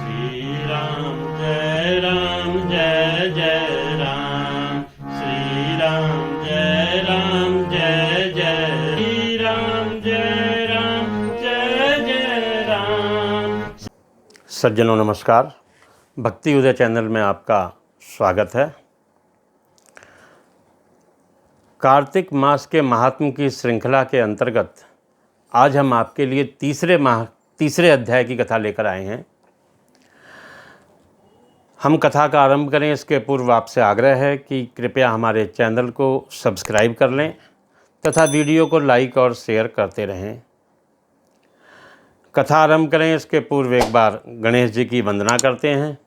श्री राम जय जय राम। श्री राम जय जय श्री राम जय राम। सज्जनों नमस्कार। भक्ति उदय चैनल में आपका स्वागत है। कार्तिक मास के महात्म की श्रृंखला के अंतर्गत आज हम आपके लिए तीसरे अध्याय की कथा लेकर आए हैं। हम कथा का आरंभ करें इसके पूर्व आपसे आग्रह है कि कृपया हमारे चैनल को सब्सक्राइब कर लें तथा वीडियो को लाइक और शेयर करते रहें। कथा आरंभ करें इसके पूर्व एक बार गणेश जी की वंदना करते हैं।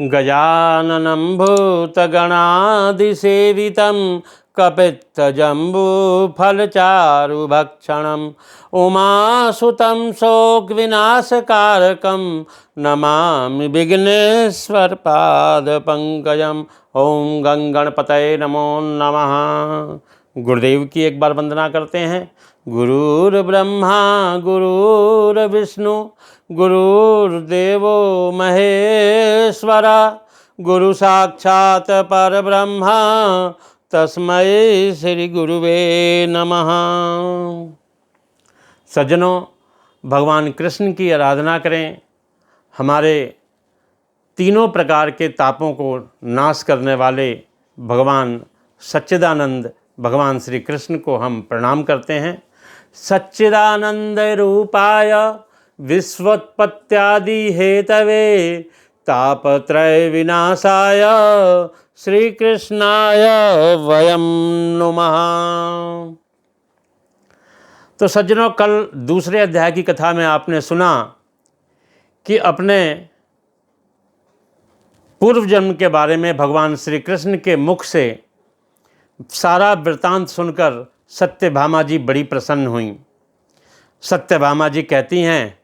गजाननं भूतगणादिसेवितं कपित्थजम्बूफलचारुभक्षणम् उमासुतं शोकविनाशकारकं नमामि विघ्नेश्वरपादपङ्कजम्। ओम गंगणपतये नमो नमः। गुरुदेव की एक बार वंदना करते हैं। गुरुर्ब्रह्मा गुरुर्विष्णु गुरुर्देवो महेश्वरा गुरु साक्षात् परब्रह्मा तस्मै श्री गुरुवे नमः। सज्जनों, भगवान कृष्ण की आराधना करें। हमारे तीनों प्रकार के तापों को नाश करने वाले भगवान सच्चिदानंद भगवान श्री कृष्ण को हम प्रणाम करते हैं। सच्चिदानंद रूपाय विश्वोत्पत्त्यादि हेतवे तापत्रय विनाशाय श्री कृष्णाय वयं नुमः। तो सज्जनों, कल दूसरे अध्याय की कथा में आपने सुना कि अपने पूर्व जन्म के बारे में भगवान श्री कृष्ण के मुख से सारा वृतांत सुनकर सत्यभामा जी बड़ी प्रसन्न हुईं। सत्यभामा जी कहती हैं,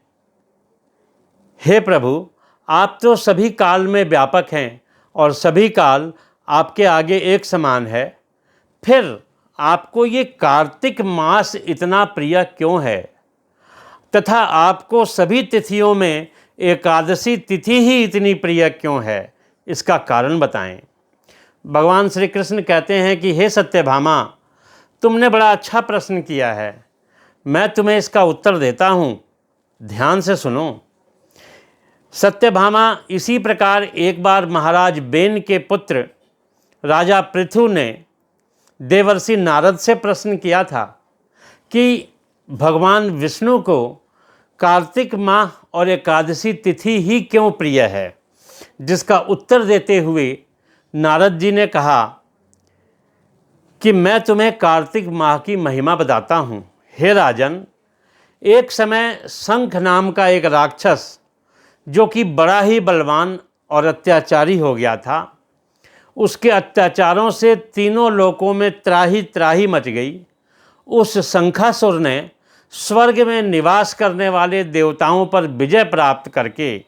हे प्रभु, आप तो सभी काल में व्यापक हैं और सभी काल आपके आगे एक समान है, फिर आपको ये कार्तिक मास इतना प्रिय क्यों है तथा आपको सभी तिथियों में एकादशी तिथि ही इतनी प्रिय क्यों है, इसका कारण बताएं। भगवान श्री कृष्ण कहते हैं कि हे सत्यभामा, तुमने बड़ा अच्छा प्रश्न किया है, मैं तुम्हें इसका उत्तर देता हूँ, ध्यान से सुनो। सत्यभामा, इसी प्रकार एक बार महाराज बेन के पुत्र राजा पृथु ने देवर्षि नारद से प्रश्न किया था कि भगवान विष्णु को कार्तिक माह और एकादशी तिथि ही क्यों प्रिय है, जिसका उत्तर देते हुए नारद जी ने कहा कि मैं तुम्हें कार्तिक माह की महिमा बताता हूँ। हे राजन, एक समय शंख नाम का एक राक्षस जो कि बड़ा ही बलवान और अत्याचारी हो गया था, उसके अत्याचारों से तीनों लोकों में त्राही त्राही मच गई। उस शंखासुर ने स्वर्ग में निवास करने वाले देवताओं पर विजय प्राप्त करके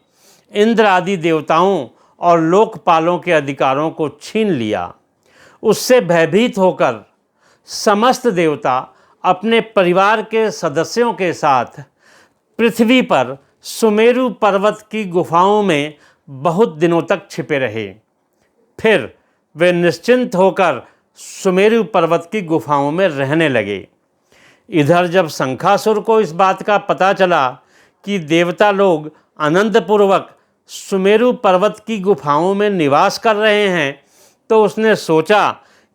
इंद्र आदि देवताओं और लोकपालों के अधिकारों को छीन लिया। उससे भयभीत होकर समस्त देवता अपने परिवार के सदस्यों के साथ पृथ्वी पर सुमेरु पर्वत की गुफाओं में बहुत दिनों तक छिपे रहे। फिर वे निश्चिंत होकर सुमेरु पर्वत की गुफाओं में रहने लगे। इधर जब शंखासुर को इस बात का पता चला कि देवता लोग आनंदपूर्वक सुमेरु पर्वत की गुफाओं में निवास कर रहे हैं, तो उसने सोचा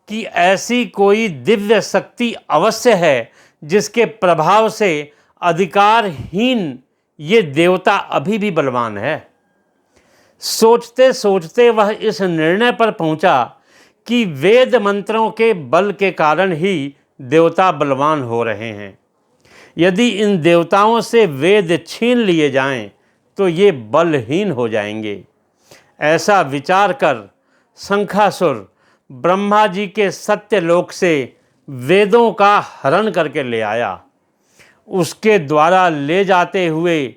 कि ऐसी कोई दिव्य शक्ति अवश्य है जिसके प्रभाव से अधिकारहीन ये देवता अभी भी बलवान है। सोचते सोचते वह इस निर्णय पर पहुंचा कि वेद मंत्रों के बल के कारण ही देवता बलवान हो रहे हैं। यदि इन देवताओं से वेद छीन लिए जाएं तो ये बलहीन हो जाएंगे। ऐसा विचार कर शंखासुर ब्रह्मा जी के सत्यलोक से वेदों का हरण करके ले आया। उसके द्वारा ले जाते हुए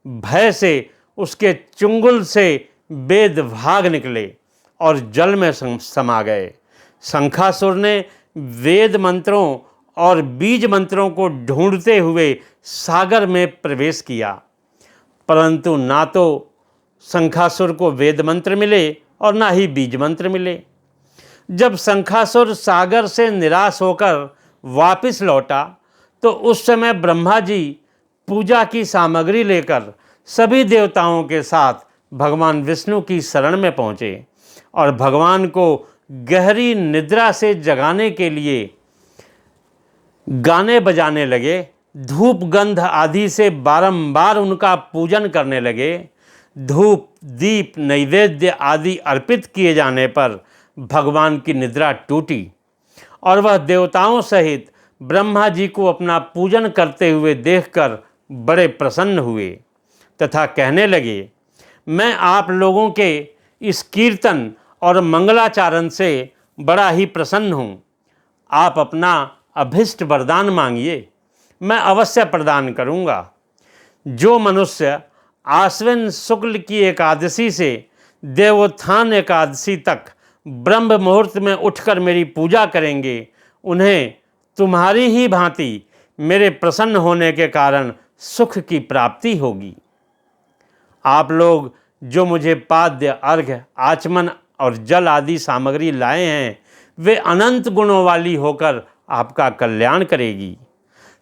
भय से उसके चुंगल से वेद भाग निकले और जल में समा गए। शंखासुर ने वेद मंत्रों और बीज मंत्रों को ढूंढते हुए सागर में प्रवेश किया, परंतु ना तो शंखासुर को वेद मंत्र मिले और ना ही बीज मंत्र मिले। जब शंखासुर सागर से निराश होकर वापस लौटा तो उस समय ब्रह्मा जी पूजा की सामग्री लेकर सभी देवताओं के साथ भगवान विष्णु की शरण में पहुँचे और भगवान को गहरी निद्रा से जगाने के लिए गाने बजाने लगे, धूप गंध आदि से बारंबार उनका पूजन करने लगे। धूप दीप नैवेद्य आदि अर्पित किए जाने पर भगवान की निद्रा टूटी और वह देवताओं सहित ब्रह्मा जी को अपना पूजन करते हुए देखकर बड़े प्रसन्न हुए तथा कहने लगे, मैं आप लोगों के इस कीर्तन और मंगलाचारण से बड़ा ही प्रसन्न हूँ। आप अपना अभिष्ट वरदान मांगिए, मैं अवश्य प्रदान करूँगा। जो मनुष्य आश्विन शुक्ल की एकादशी से देवोत्थान एकादशी तक ब्रह्म मुहूर्त में उठकर मेरी पूजा करेंगे, उन्हें तुम्हारी ही भांति मेरे प्रसन्न होने के कारण सुख की प्राप्ति होगी। आप लोग जो मुझे पाद्य अर्घ्य आचमन और जल आदि सामग्री लाए हैं, वे अनंत गुणों वाली होकर आपका कल्याण करेगी।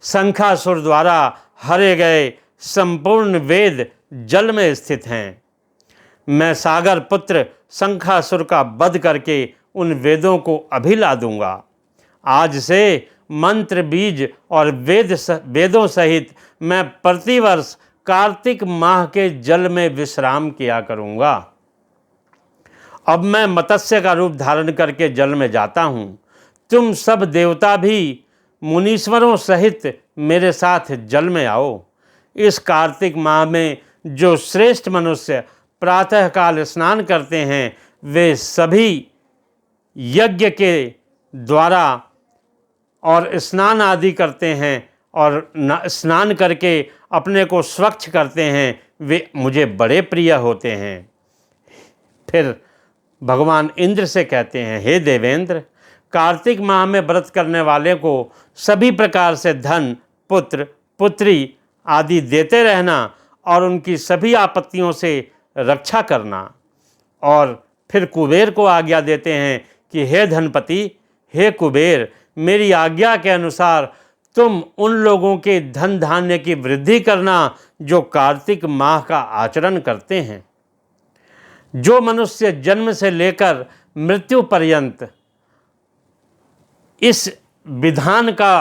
शंखासुर द्वारा हरे गए संपूर्ण वेद जल में स्थित हैं। मैं सागर पुत्र शंखासुर का वध करके उन वेदों को अभी ला दूंगा। आज से मंत्र बीज और वेदों सहित मैं प्रतिवर्ष कार्तिक माह के जल में विश्राम किया करूंगा। अब मैं मत्स्य का रूप धारण करके जल में जाता हूँ। तुम सब देवता भी मुनीश्वरों सहित मेरे साथ जल में आओ। इस कार्तिक माह में जो श्रेष्ठ मनुष्य प्रातःकाल स्नान करते हैं, वे सभी यज्ञ के द्वारा और स्नान आदि करते हैं और स्नान करके अपने को स्वच्छ करते हैं, वे मुझे बड़े प्रिय होते हैं। फिर भगवान इंद्र से कहते हैं, हे देवेंद्र, कार्तिक माह में व्रत करने वाले को सभी प्रकार से धन, पुत्र, पुत्री आदि देते रहना और उनकी सभी आपत्तियों से रक्षा करना। और फिर कुबेर को आज्ञा देते हैं कि हे धनपति, हे कुबेर, मेरी आज्ञा के अनुसार तुम उन लोगों के धन धान्य की वृद्धि करना जो कार्तिक माह का आचरण करते हैं। जो मनुष्य जन्म से लेकर मृत्यु पर्यंत इस विधान का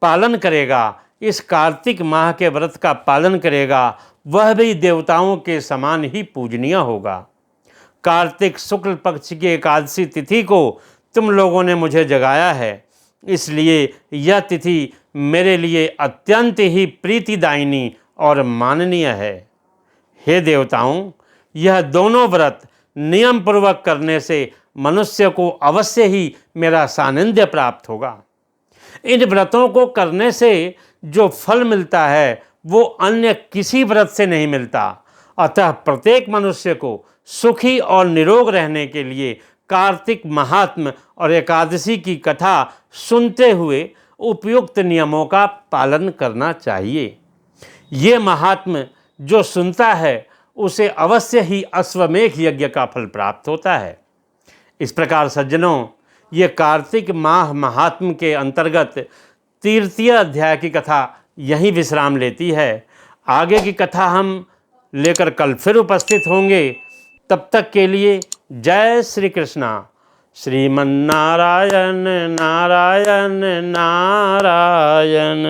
पालन करेगा, इस कार्तिक माह के व्रत का पालन करेगा, वह भी देवताओं के समान ही पूजनीय होगा। कार्तिक शुक्ल पक्ष की एकादशी तिथि को तुम लोगों ने मुझे जगाया है, इसलिए यह तिथि मेरे लिए अत्यंत ही प्रीतिदायिनी और माननीय है। हे देवताओं, यह दोनों व्रत नियम पूर्वक करने से मनुष्य को अवश्य ही मेरा सानिध्य प्राप्त होगा। इन व्रतों को करने से जो फल मिलता है वो अन्य किसी व्रत से नहीं मिलता। अतः प्रत्येक मनुष्य को सुखी और निरोग रहने के लिए कार्तिक महात्म्य और एकादशी की कथा सुनते हुए उपयुक्त नियमों का पालन करना चाहिए। ये महात्म्य जो सुनता है उसे अवश्य ही अश्वमेध यज्ञ का फल प्राप्त होता है। इस प्रकार सज्जनों, ये कार्तिक माह महात्म्य के अंतर्गत तृतीय अध्याय की कथा यहीं विश्राम लेती है। आगे की कथा हम लेकर कल फिर उपस्थित होंगे। तब तक के लिए जय श्री कृष्णा। श्रीमन्नारायण नारायण नारायण।